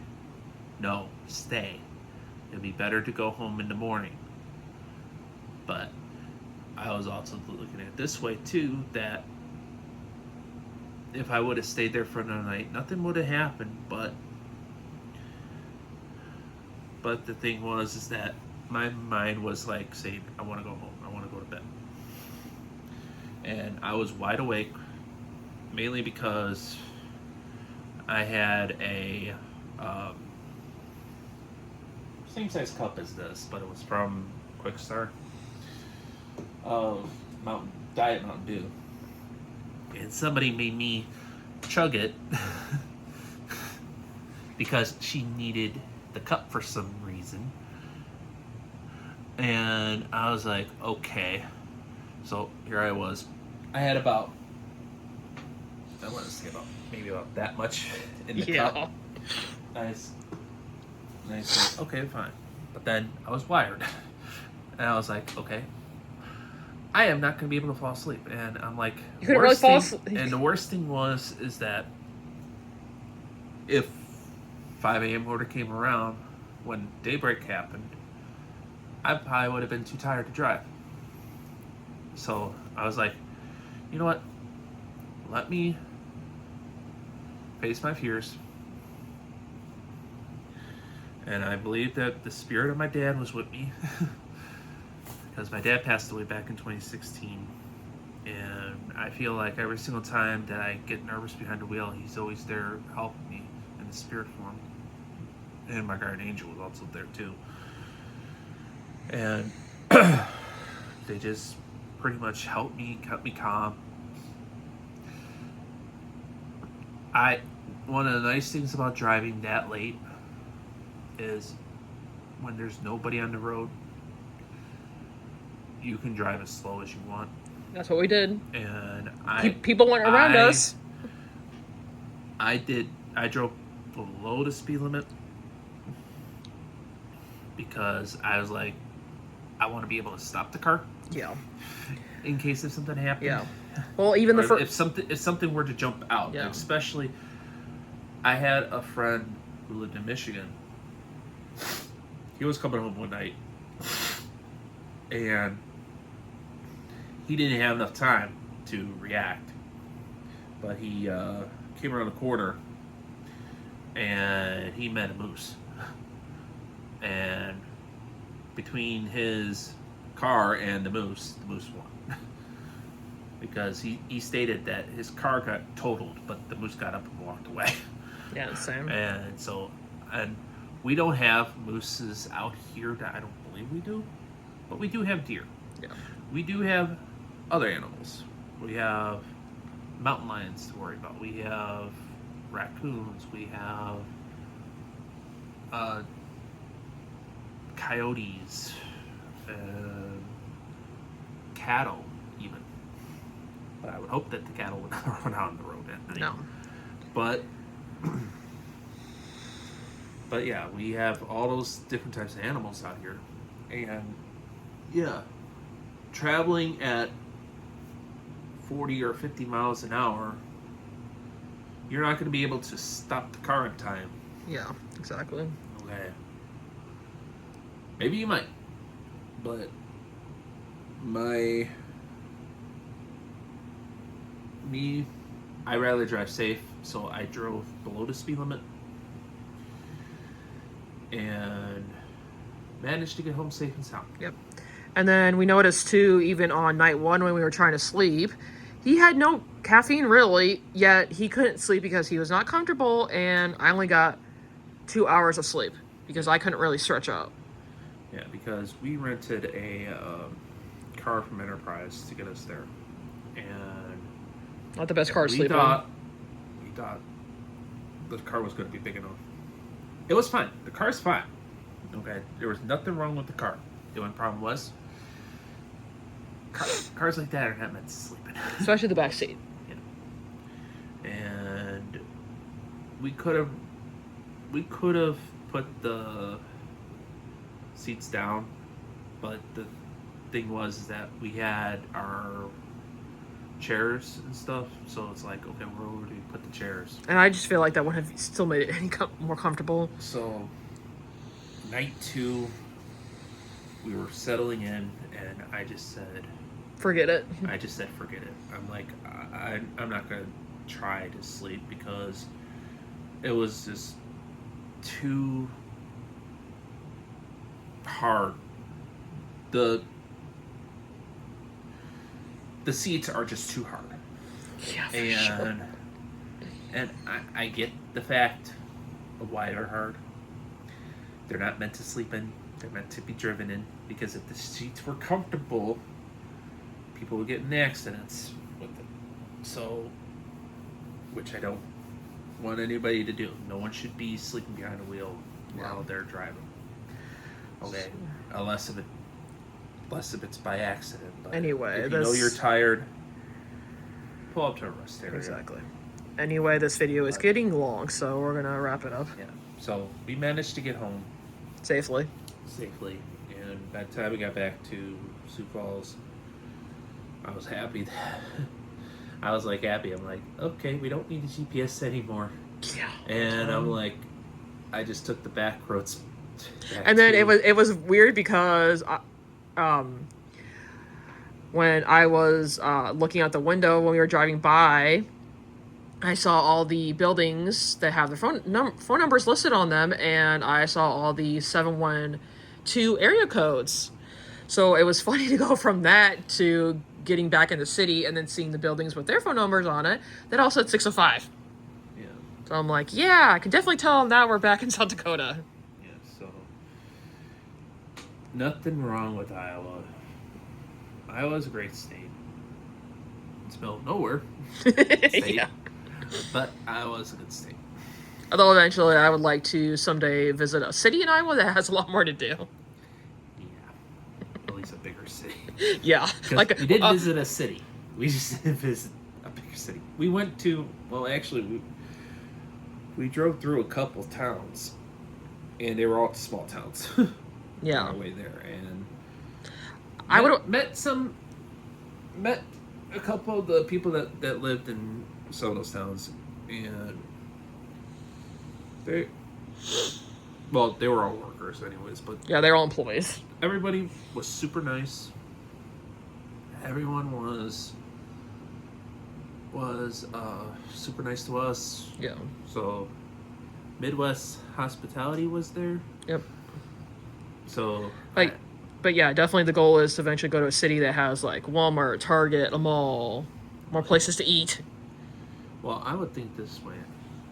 no, stay. It'd be better to go home in the morning. But I was also looking at it this way too, that if I would have stayed there for another night, nothing would have happened. But the thing was, is that my mind was like saying, I want to go home. I want to go to bed. And I was wide awake, mainly because I had a same size cup as this, but it was from Quick Start of Diet Mountain Dew. And somebody made me chug it because she needed the cup for some reason. And I was like, okay. So here I was. I had about, I want to say maybe about that much in the cup. Nice. And I said, okay, fine. But then I was wired. And I was like, okay, I am not going to be able to fall asleep. And I'm like, you couldn't really fall asleep. And the worst thing is that if 5 a.m. order came around when daybreak happened, I probably would have been too tired to drive. So I was like, you know what? Let me face my fears. And I believe that the spirit of my dad was with me. Because my dad passed away back in 2016. And I feel like every single time that I get nervous behind the wheel, he's always there helping me in the spirit form. And my guardian angel was also there too. And they just pretty much helped me, kept me calm. One of the nice things about driving that late is when there's nobody on the road, you can drive as slow as you want. That's what we did. And people went around us. I drove below the speed limit because I was like, I want to be able to stop the car. Yeah. In case if something happened. Yeah. Well, even the if something were to jump out, yeah. Especially, I had a friend who lived in Michigan. He was coming home one night, and he didn't have enough time to react. But he came around the corner, and he met a moose. And between his car and the moose won. Because he stated that his car got totaled, but the moose got up and walked away. Yeah, same. And we don't have mooses out here. I don't believe we do, but we do have deer. Yeah. We do have other animals. We have mountain lions to worry about. We have raccoons. We have coyotes, cattle, even. But I would hope that the cattle would not run out on the road at night. No. But But yeah, we have all those different types of animals out here, and yeah, traveling at 40 or 50 miles an hour, you're not going to be able to stop the car in time. Yeah, exactly. Okay. Maybe you might, but I rather drive safe, so I drove below the speed limit and managed to get home safe and sound. Yep. And then we noticed too, even on night one when we were trying to sleep, he had no caffeine really, yet he couldn't sleep because he was not comfortable, and I only got 2 hours of sleep because I couldn't really stretch out. Yeah, because we rented a car from Enterprise to get us there, and Not the best car to we sleep thought the car was going to be big enough. It was fine. The car's fine. Okay, there was nothing wrong with the car. The only problem was cars like that are not meant to sleep in. in, especially the back seat. Yeah. And we could have put the seats down, but the thing was that we had our chairs and stuff, so it's like, okay, where would we put the chairs? And I just feel like that would have still made it any more comfortable. So night 2, we were settling in, and I just said, Forget it. forget it. I'm like, I'm not gonna try to sleep because it was just too hard. The seats are just too hard. Yeah, for And sure. and I get the fact of why they're hard. They're not meant to sleep in. They're meant to be driven in, because if the seats were comfortable, people would get in accidents with them. So, which I don't want anybody to do. No one should be sleeping behind a wheel while they're driving. Okay, unless if it's by accident. But Anyway, if you know you're tired, pull up to a rest area. Exactly. Anyway, this video is getting long, so we're gonna wrap it up. Yeah. So we managed to get home Safely. and by the time we got back to Sioux Falls, I was happy. I was like happy. I'm like, okay, we don't need a GPS anymore. Yeah. And I'm like, I just took the back roads. And then it was weird because when I was looking out the window when we were driving by, I saw all the buildings that have their phone numbers listed on them, and I saw all the 712 area codes. So it was funny to go from that to getting back in the city and then seeing the buildings with their phone numbers on it that all said 605. Yeah. So I'm like, yeah, I can definitely tell now we're back in South Dakota. Yeah. So nothing wrong with Iowa. Iowa's a great state. It's middle of nowhere. State. Yeah. But Iowa's a good state. Although eventually I would like to someday visit a city in Iowa that has a lot more to do. Yeah. At least a bigger city. Yeah. Like we didn't visit a city. We just didn't visit a bigger city. We went to, well, actually, we drove through a couple towns, and they were all small towns. Yeah. On our way there, and I would met a couple of the people that lived in some of those towns, and they were all workers anyways, but yeah, they're all employees. everybody was super nice. Everyone was super nice to us. Yeah. So Midwest hospitality was there. Yep. So But yeah, definitely the goal is to eventually go to a city that has like Walmart, Target, a mall, more places to eat. well, I would think this way.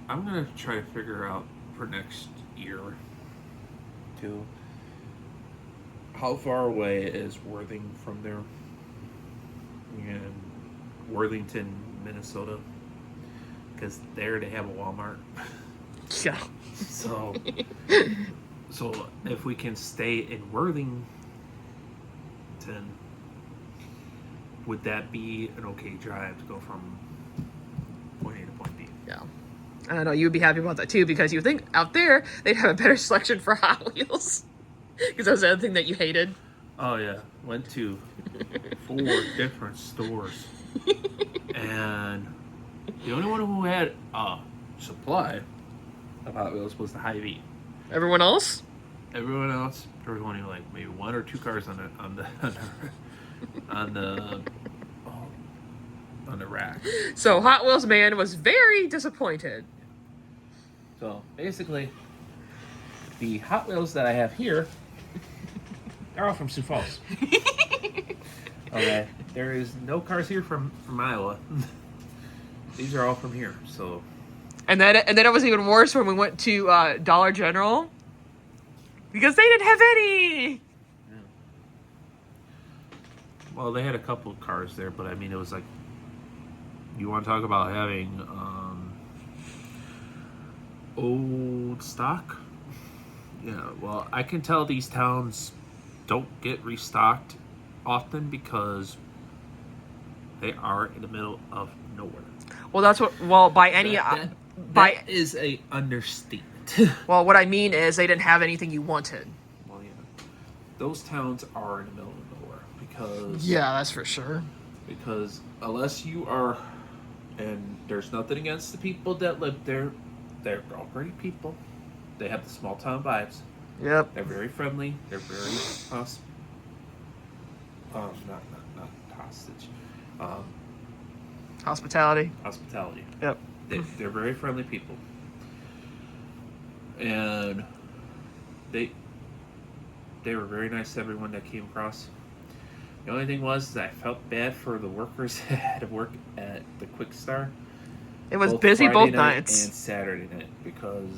I'm gonna try to figure out for next year too. How far away is Worthing from there? And Worthington, Minnesota, because there they have a Walmart. Yeah. So if we can stay in Worthington, would that be an okay drive to go from point A to point B? Yeah. I know you would be happy about that too, because you would think out there they'd have a better selection for Hot Wheels. Because that was the other thing that you hated. Oh yeah, went to 4 different stores, and the only one who had a supply of Hot Wheels was the Hy-Vee. Everyone else? Everyone else, there was only like maybe 1 or 2 cars on the on the rack. So Hot Wheels man was very disappointed. So basically, the Hot Wheels that I have here are all from Sioux Falls. Okay, there is no cars here from Iowa. These are all from here. So, And then it was even worse when we went to Dollar General, because they didn't have any. yeah. Well, they had a couple of cars there, but I mean, it was like, you want to talk about having old stock? Yeah. Well, I can tell these towns don't get restocked often because they are in the middle of nowhere. Well, that's what. Well, by any that is a understatement. Well, what I mean is they didn't have anything you wanted. Well, yeah, those towns are in the middle of nowhere because Yeah, that's for sure. Because unless you are, and there's nothing against the people that live there, they're all great people. They have the small town vibes. Yep. They're very friendly. They're very not hostage. Hospitality. Hospitality. Yep. They're very friendly people, and they were very nice to everyone that came across. The only thing was that I felt bad for the workers that had to work at the Quick Star. It was Both busy Friday both night nights. and Saturday night, because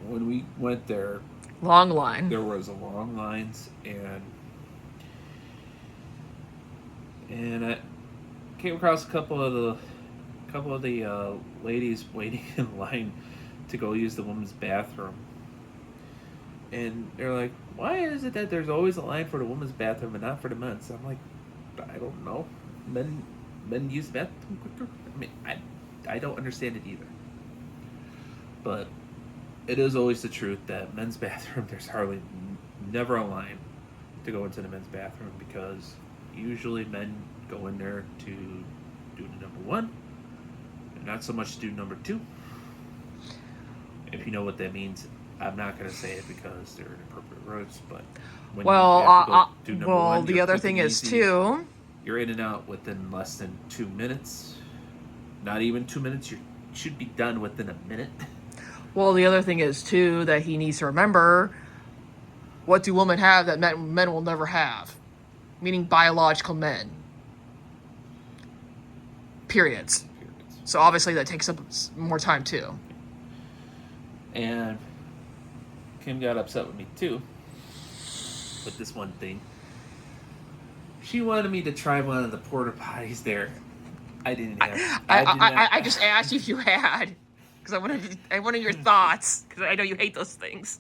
when we went there, Long line. there was a long lines, and I came across a couple of the ladies waiting in line to go use the women's bathroom, and they're like, "Why is it that there's always a line for the women's bathroom and not for the men's?" I'm like, "I don't know. Men use the bathroom quicker. I mean, I don't understand it either." But it is always the truth that men's bathroom, there's hardly never a line to go into the men's bathroom, because usually men go in there to do the number 1 and not so much do number 2. If you know what that means, I'm not going to say it because they're inappropriate words, but when you have to go do number 1, the you're other quick thing and is easy. too. You're in and out within less than 2 minutes. Not even 2 minutes. You should be done within a minute. Well, the other thing is too that he needs to remember, what do women have that men will never have? Meaning biological men. Periods. So obviously that takes up more time too. And Kim got upset with me too with this one thing. She wanted me to try one of the porta potties there. I didn't have. I just asked you if you had, because I wanted your thoughts, because I know you hate those things.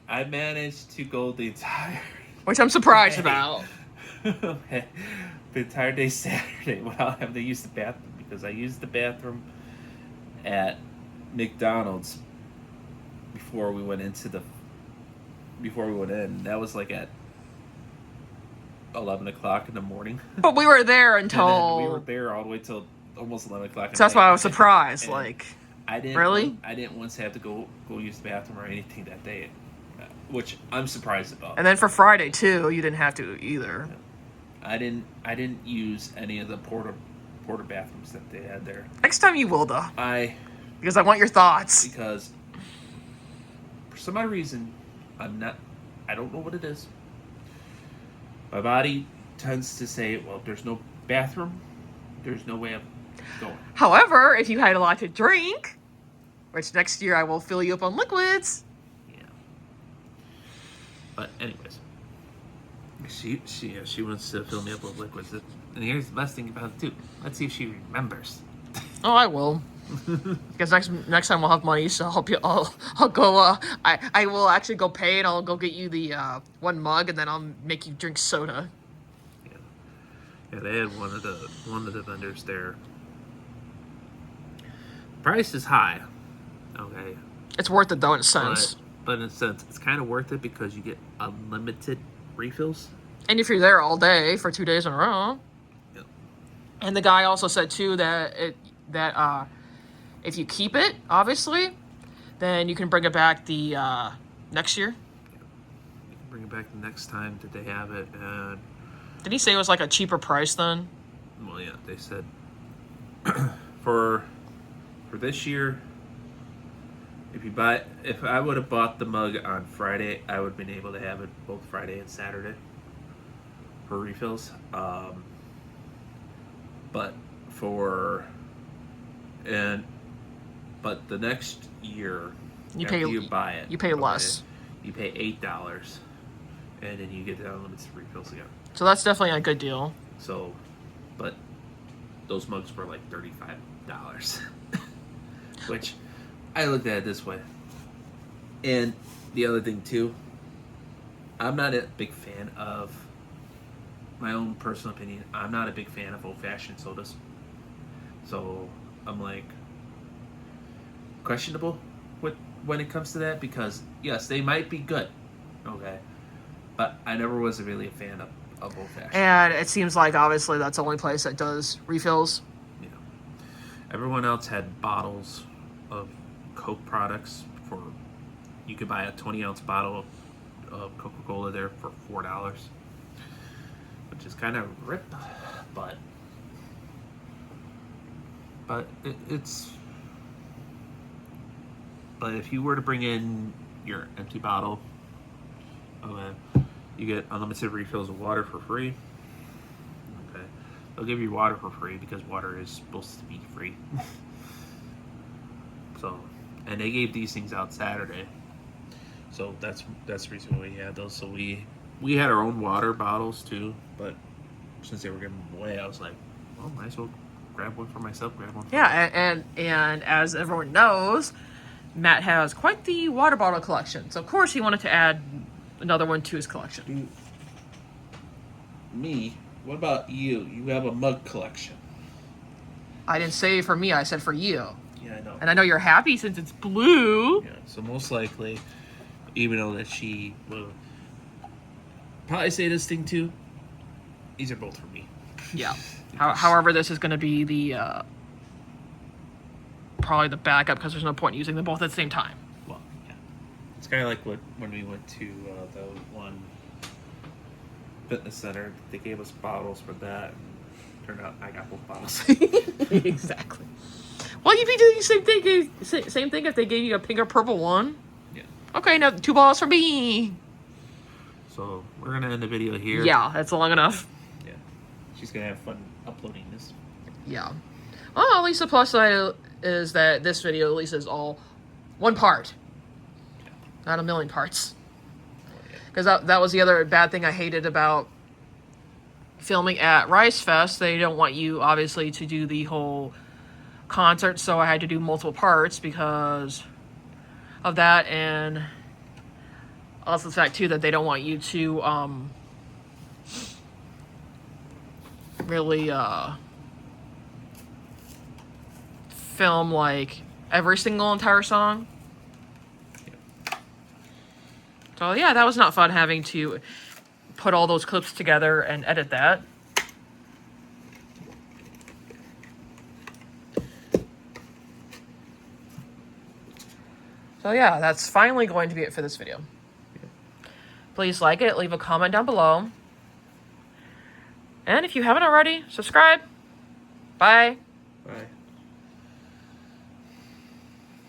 I managed to go the entire. Which I'm surprised about. The entire day Saturday without having to use the bathroom, because I used the bathroom at McDonald's before we went in. That was like at 11 o'clock in the morning. But we were there until... we were there all the way till almost 11 o'clock. So that's why I was surprised. Like, I didn't really? I didn't once have to go use the bathroom or anything that day, which I'm surprised about. And then for Friday too, you didn't have to either. I didn't use any of the porta bathrooms that they had there. Next time you will, though. Because I want your thoughts. Because for some odd reason, I don't know what it is. My body tends to say, well, if there's no bathroom, there's no way of going. However, if you had a lot to drink, which next year I will fill you up on liquids. Yeah. But anyways, she wants to fill me up with liquids. And here's the best thing about it too. Let's see if she remembers. Oh, I will. Because next time we'll have money, so I'll go. I will actually go pay, and I'll go get you the one mug, and then I'll make you drink soda. Yeah, they had one of the vendors there price is high. Okay. It's worth it though in a sense. But in a sense, it's kind of worth it because you get unlimited refills. And if you're there all day for 2 days in a row. Yep. And the guy also said too that if you keep it, obviously, then you can bring it back the next year. You can bring it back the next time that they have it. And did he say it was like a cheaper price then? well, yeah, they said for this year, if I would have bought the mug on Friday, I would have been able to have it both Friday and Saturday for refills. But the next year, you buy it, you pay less. You pay $8, and then you get the unlimited refills again. So that's definitely a good deal. So, but those mugs were like $35, which I looked at it this way. And the other thing too, I'm not a big fan of, my own personal opinion, I'm not a big fan of old-fashioned sodas. So I'm like questionable when it comes to that, because yes, they might be good, okay, but I never was really a fan of old-fashioned. And it seems like obviously that's the only place that does refills. Yeah. Everyone else had bottles of Coke products for, you could buy a 20-ounce bottle of Coca-Cola there for $4, which is kind of rip, but it's. But if you were to bring in your empty bottle, you get unlimited refills of water for free. Okay, they'll give you water for free because water is supposed to be free. So, and they gave these things out Saturday, so that's the reason why we had those. So we had our own water bottles too, but since they were giving them away, I was like, well, might as well grab one for myself, grab one for myself. And as everyone knows, Matt has quite the water bottle collection. So of course he wanted to add another one to his collection. Me? What about you? You have a mug collection. I didn't say for me, I said for you. Yeah, I know. And I know you're happy since it's blue. Yeah, so most likely, even though that she will probably say this thing too, these are both for me. Yeah. However, this is going to be the probably the backup because there's no point in using them both at the same time. Well, yeah. It's kind of like when we went to the one fitness center. They gave us bottles for that. And turned out I got both bottles. Exactly. Well, you'd be doing the same thing if they gave you a pink or purple one. Yeah. Okay, now 2 bottles for me. So we're gonna end the video here. Yeah, that's long enough. Yeah. She's gonna have fun uploading this. Yeah. Well, at least the plus side is that this video at least is all one part. Yeah. Not a million parts. Because that was the other bad thing I hated about filming at Risefest. They don't want you, obviously, to do the whole concert, so I had to do multiple parts because of that, and also the fact, too, that they don't want you to really film, like, every single entire song. So, yeah, that was not fun having to put all those clips together and edit that. So, yeah, that's finally going to be it for this video. Please like it, leave a comment down below. And if you haven't already, subscribe. Bye. Bye.